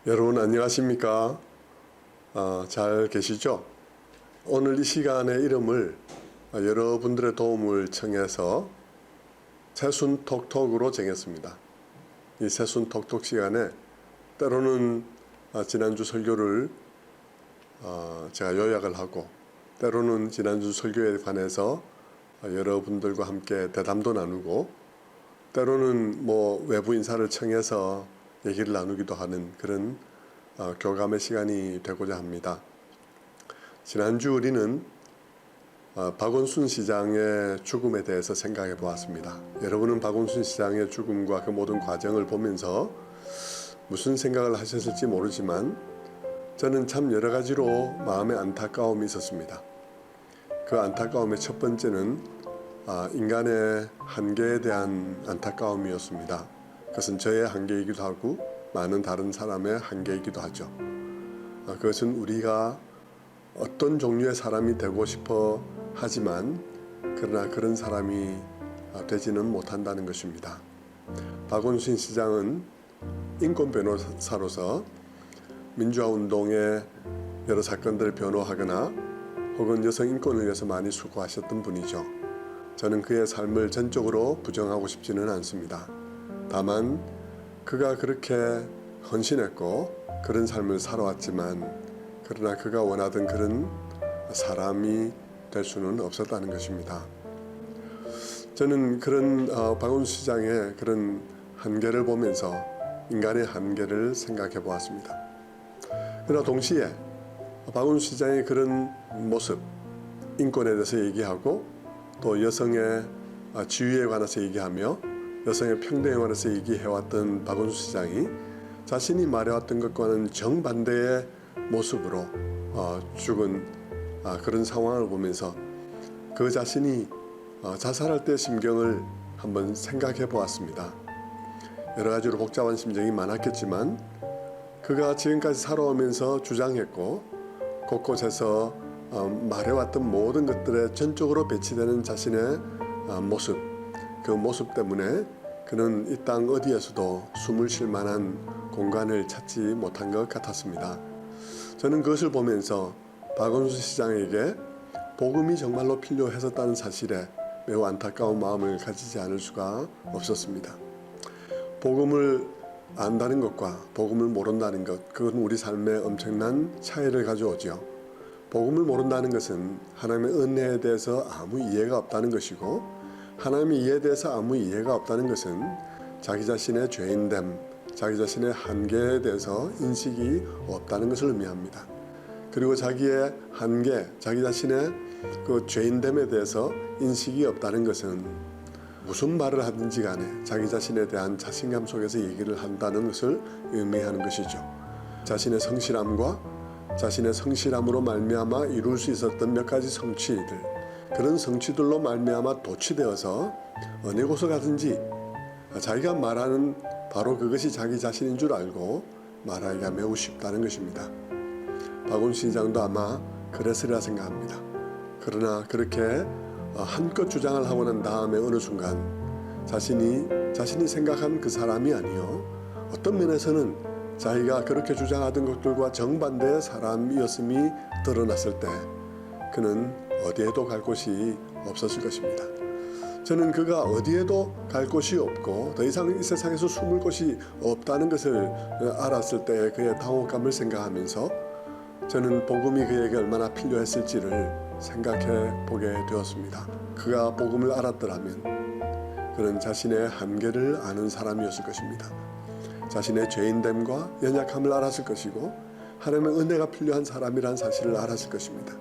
여러분 안녕하십니까? 잘 계시죠? 오늘 이 시간의 이름을 여러분들의 도움을 청해서 새순톡톡으로 정했습니다. 이 새순톡톡 시간에 때로는 지난주 설교를 제가 요약을 하고, 때로는 지난주 설교에 관해서 여러분들과 함께 대담도 나누고, 때로는 외부 인사를 청해서 얘기를 나누기도 하는 그런 교감의 시간이 되고자 합니다. 지난주 우리는 박원순 시장의 죽음에 대해서 생각해 보았습니다. 여러분은 박원순 시장의 죽음과 그 모든 과정을 보면서 무슨 생각을 하셨을지 모르지만 저는 참 여러 가지로 마음의 안타까움이 있었습니다. 그 안타까움의 첫 번째는 인간의 한계에 대한 안타까움이었습니다. 그것은 저의 한계이기도 하고 많은 다른 사람의 한계이기도 하죠. 그것은 우리가 어떤 종류의 사람이 되고 싶어 하지만 그러나 그런 사람이 되지는 못한다는 것입니다. 박원순 시장은 인권 변호사로서 민주화 운동의 여러 사건들을 변호하거나 혹은 여성 인권을 위해서 많이 수고하셨던 분이죠. 저는 그의 삶을 전적으로 부정하고 싶지는 않습니다. 다만 그가 그렇게 헌신했고 그런 삶을 살아왔지만 그러나 그가 원하던 그런 사람이 될 수는 없었다는 것입니다. 저는 그런 박원순 시장의 그런 한계를 보면서 인간의 한계를 생각해 보았습니다. 그러나 동시에 박원순 시장의 그런 모습, 인권에 대해서 얘기하고 또 여성의 지위에 관해서 얘기하며 여성의 평등에 관해서 얘기해왔던 박원순 시장이 자신이 말해왔던 것과는 정반대의 모습으로 죽은 그런 상황을 보면서 그 자신이 자살할 때 심경을 한번 생각해 보았습니다. 여러 가지로 복잡한 심정이 많았겠지만 그가 지금까지 살아오면서 주장했고 곳곳에서 말해왔던 모든 것들에 전적으로 배치되는 자신의 모습, 그 모습 때문에 그는 이 땅 어디에서도 숨을 쉴 만한 공간을 찾지 못한 것 같았습니다. 저는 그것을 보면서 박원순 시장에게 복음이 정말로 필요했었다는 사실에 매우 안타까운 마음을 가지지 않을 수가 없었습니다. 복음을 안다는 것과 복음을 모른다는 것, 그건 우리 삶에 엄청난 차이를 가져오죠. 복음을 모른다는 것은 하나님의 은혜에 대해서 아무 이해가 없다는 것이고, 하나님의 이해에 대해서 아무 이해가 없다는 것은 자기 자신의 죄인됨, 자기 자신의 한계에 대해서 인식이 없다는 것을 의미합니다. 그리고 자기의 한계, 자기 자신의 그 죄인됨에 대해서 인식이 없다는 것은 무슨 말을 하든지 간에 자기 자신에 대한 자신감 속에서 얘기를 한다는 것을 의미하는 것이죠. 자신의 성실함과 자신의 성실함으로 말미암아 이룰 수 있었던 몇 가지 성취들, 그런 성취들로 말미암아 도취되어서 어느 곳에 가든지 자기가 말하는 바로 그것이 자기 자신인 줄 알고 말하기가 매우 쉽다는 것입니다. 박원순 시장도 아마 그랬으리라 생각합니다. 그러나 그렇게 한껏 주장을 하고 난 다음에 어느 순간 자신이 생각한 그 사람이 아니요, 어떤 면에서는 자기가 그렇게 주장하던 것들과 정반대의 사람이었음이 드러났을 때 그는 어디에도 갈 곳이 없었을 것입니다. 저는 그가 어디에도 갈 곳이 없고 더 이상 이 세상에서 숨을 곳이 없다는 것을 알았을 때 그의 당혹감을 생각하면서 저는 복음이 그에게 얼마나 필요했을지를 생각해 보게 되었습니다. 그가 복음을 알았더라면 그는 자신의 한계를 아는 사람이었을 것입니다. 자신의 죄인됨과 연약함을 알았을 것이고 하나님의 은혜가 필요한 사람이란 사실을 알았을 것입니다.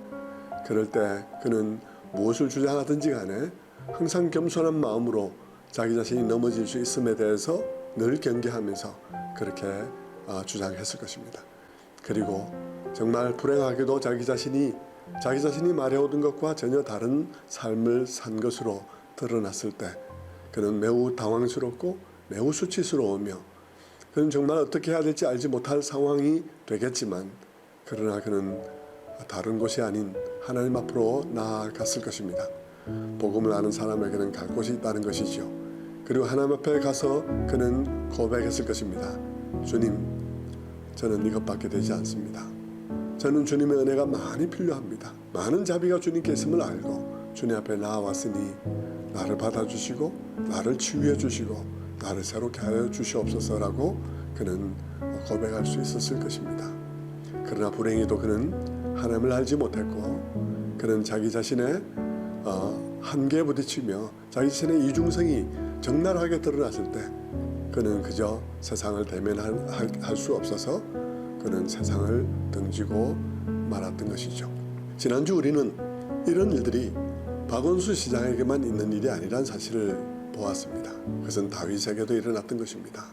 그럴 때 그는 무엇을 주장하든지 간에 항상 겸손한 마음으로 자기 자신이 넘어질 수 있음에 대해서 늘 경계하면서 그렇게 주장했을 것입니다. 그리고 정말 불행하게도 자기 자신이 말해오던 것과 전혀 다른 삶을 산 것으로 드러났을 때 그는 매우 당황스럽고 매우 수치스러우며 그는 정말 어떻게 해야 될지 알지 못할 상황이 되겠지만 그러나 그는 다른 곳이 아닌 하나님 앞으로 나아갔을 것입니다. 복음을 아는 사람에게는 갈 곳이 있다는 것이죠. 그리고 하나님 앞에 가서 그는 고백했을 것입니다. 주님, 저는 이것밖에 되지 않습니다. 저는 주님의 은혜가 많이 필요합니다. 많은 자비가 주님께 있음을 알고 주님 앞에 나아왔으니 나를 받아주시고 나를 치유해 주시고 나를 새롭게 하여 주시옵소서라고 그는 고백할 수 있었을 것입니다. 그러나 불행히도 그는 하나님을 알지 못했고 그는 자기 자신의 한계에 부딪히며 자기 자신의 이중성이 적나라하게 드러났을 때 그는 그저 세상을 대면할 수 없어서 그는 세상을 등지고 말았던 것이죠. 지난주 우리는 이런 일들이 박원순 시장에게만 있는 일이 아니란 사실을 보았습니다. 그것은 다윗에게도 일어났던 것입니다.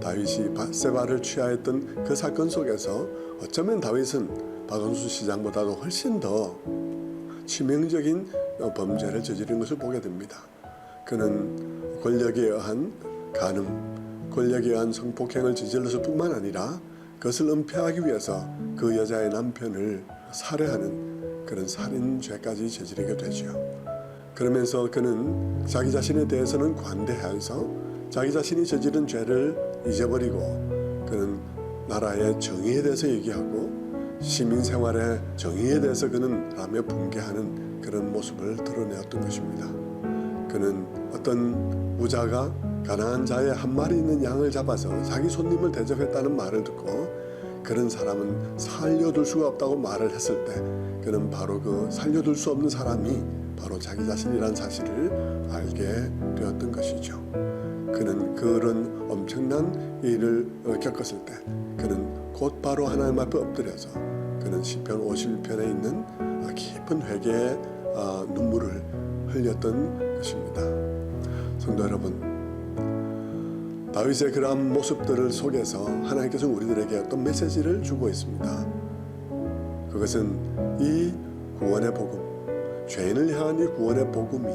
다윗이 밧세바를 취하였던 그 사건 속에서 어쩌면 다윗은 박원순 시장보다도 훨씬 더 치명적인 범죄를 저지른 것을 보게 됩니다. 그는 권력에 의한 간음, 권력에 의한 성폭행을 저질렀을 뿐만 아니라 그것을 은폐하기 위해서 그 여자의 남편을 살해하는 그런 살인죄까지 저지르게 되지요. 그러면서 그는 자기 자신에 대해서는 관대하여서 자기 자신이 저지른 죄를 잊어버리고 그는 나라의 정의에 대해서 얘기하고 시민 생활의 정의에 대해서 그는 라며 붕괴하는 그런 모습을 드러내었던 것입니다. 그는 어떤 부자가 가난한 자의 한 마리 있는 양을 잡아서 자기 손님을 대접했다는 말을 듣고 그런 사람은 살려둘 수가 없다고 말을 했을 때 그는 바로 그 살려둘 수 없는 사람이 바로 자기 자신이라는 사실을 알게 되었던 것이죠. 그는 그런 엄청난 일을 겪었을 때 그는 곧바로 하나님 앞에 엎드려서 그는 시편 51편에 있는 깊은 회개의 눈물을 흘렸던 것입니다. 성도 여러분, 다윗의 그러한 모습들을 속에서 하나님께서 우리들에게 어떤 메시지를 주고 있습니다. 그것은 이 구원의 복음, 죄인을 향한 이 구원의 복음이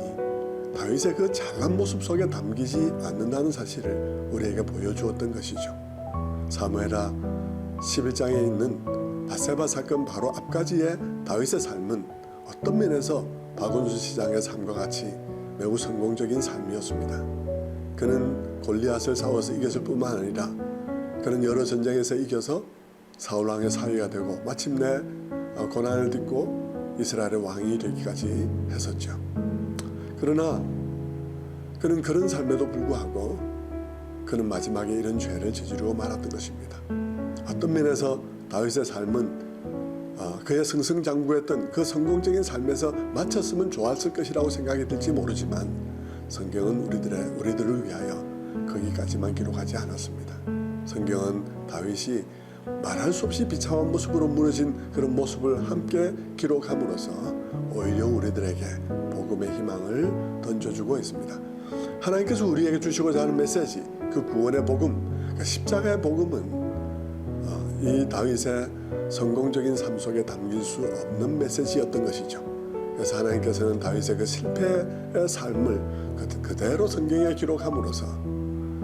다윗의 그 잘난 모습 속에 담기지 않는다는 사실을 우리에게 보여주었던 것이죠. 사무엘하 11장에 있는 밧세바 사건 바로 앞까지의 다윗의 삶은 어떤 면에서 박원순 시장의 삶과 같이 매우 성공적인 삶이었습니다. 그는 골리앗을 싸워서 이겼을 뿐만 아니라 그는 여러 전쟁에서 이겨서 사울 왕의 사위가 되고 마침내 고난을 딛고 이스라엘의 왕이 되기까지 했었죠. 그러나 그는 그런 삶에도 불구하고 그는 마지막에 이런 죄를 저지르고 말았던 것입니다. 어떤 면에서 다윗의 삶은 그의 승승장구했던 그 성공적인 삶에서 마쳤으면 좋았을 것이라고 생각이 들지 모르지만 성경은 우리들을 위하여 거기까지만 기록하지 않았습니다. 성경은 다윗이 말할 수 없이 비참한 모습으로 무너진 그런 모습을 함께 기록함으로써 오히려 우리들에게 복음의 희망을 던져주고 있습니다. 하나님께서 우리에게 주시고자 하는 메시지, 그 구원의 복음, 그 십자가의 복음은 이 다윗의 성공적인 삶 속에 담길 수 없는 메시지였던 것이죠. 그래서 하나님께서는 다윗의 그 실패의 삶을 그대로 성경에 기록함으로써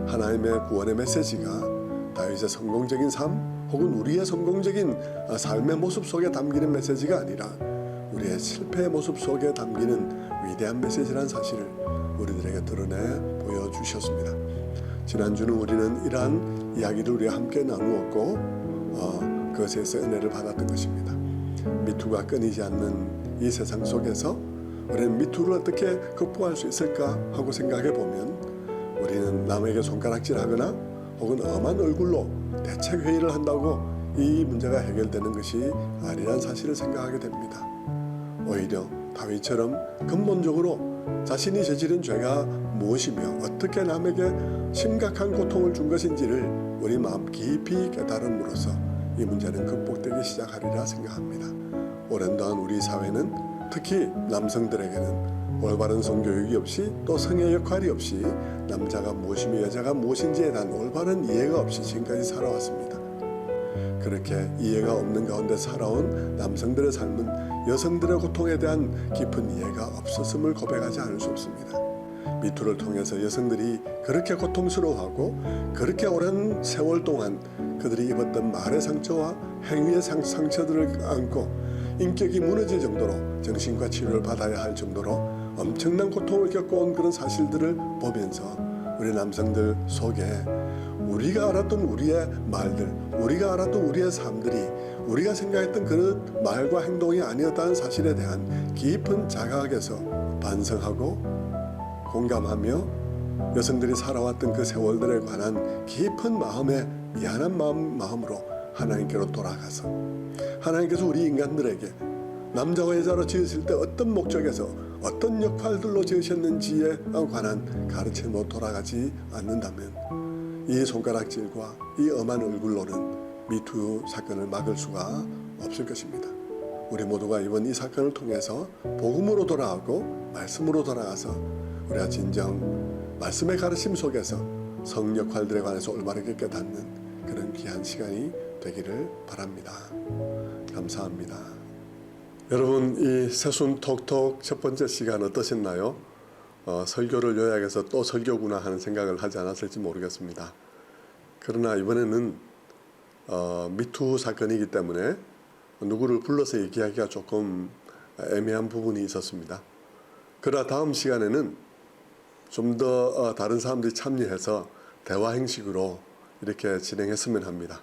하나님의 구원의 메시지가 다윗의 성공적인 삶 혹은 우리의 성공적인 삶의 모습 속에 담기는 메시지가 아니라 우리의 실패의 모습 속에 담기는 위대한 메시지라는 사실을 우리들에게 드러내 보여주셨습니다. 지난주는 우리는 이러한 이야기를 우리가 함께 나누었고 그것에서 은혜를 받았던 것입니다. 미투가 끊이지 않는 이 세상 속에서 우리는 미투를 어떻게 극복할 수 있을까 하고 생각해 보면 우리는 남에게 손가락질하거나 혹은 엄한 얼굴로 대책 회의를 한다고 이 문제가 해결되는 것이 아니란 사실을 생각하게 됩니다. 오히려 다윗처럼 근본적으로 자신이 저지른 죄가 무엇이며 어떻게 남에게 심각한 고통을 준 것인지를 우리 마음 깊이 깨달음으로써 이 문제는 극복되기 시작하리라 생각합니다. 오랜 동안 우리 사회는 특히 남성들에게는 올바른 성교육이 없이 또 성의 역할이 없이 남자가 무엇이며 여자가 무엇인지에 대한 올바른 이해가 없이 지금까지 살아왔습니다. 그렇게 이해가 없는 가운데 살아온 남성들의 삶은 여성들의 고통에 대한 깊은 이해가 없었음을 고백하지 않을 수 없습니다. 미투를 통해서 여성들이 그렇게 고통스러워하고 그렇게 오랜 세월 동안 그들이 입었던 말의 상처와 행위의 상처들을 안고 인격이 무너질 정도로 정신과 치료를 받아야 할 정도로 엄청난 고통을 겪어온 그런 사실들을 보면서 우리 남성들 속에 우리가 알았던 우리의 말들, 우리가 알았던 우리의 삶들이 우리가 생각했던 그 말과 행동이 아니었다는 사실에 대한 깊은 자각에서 반성하고 공감하며 여성들이 살아왔던 그 세월들에 관한 깊은 마음의 미안한 마음으로 하나님께로 돌아가서 하나님께서 우리 인간들에게 남자와 여자로 지으실 때 어떤 목적에서 어떤 역할들로 지으셨는지에 관한 가르침으로 돌아가지 않는다면 이 손가락질과 이 엄한 얼굴로는 미투 사건을 막을 수가 없을 것입니다. 우리 모두가 이번 이 사건을 통해서 복음으로 돌아가고 말씀으로 돌아가서 우리가 진정 말씀의 가르침 속에서 성 역할들에 관해서 올바르게 깨닫는 그런 귀한 시간이 되기를 바랍니다. 감사합니다. 여러분, 이 새순 톡톡 첫 번째 시간 어떠셨나요? 설교를 요약해서 또 설교구나 하는 생각을 하지 않았을지 모르겠습니다. 그러나 이번에는 미투 사건이기 때문에 누구를 불러서 얘기하기가 조금 애매한 부분이 있었습니다. 그러나 다음 시간에는 좀 더 다른 사람들이 참여해서 대화 형식으로 이렇게 진행했으면 합니다.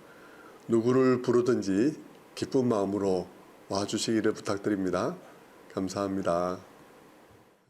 누구를 부르든지 기쁜 마음으로 와주시기를 부탁드립니다. 감사합니다.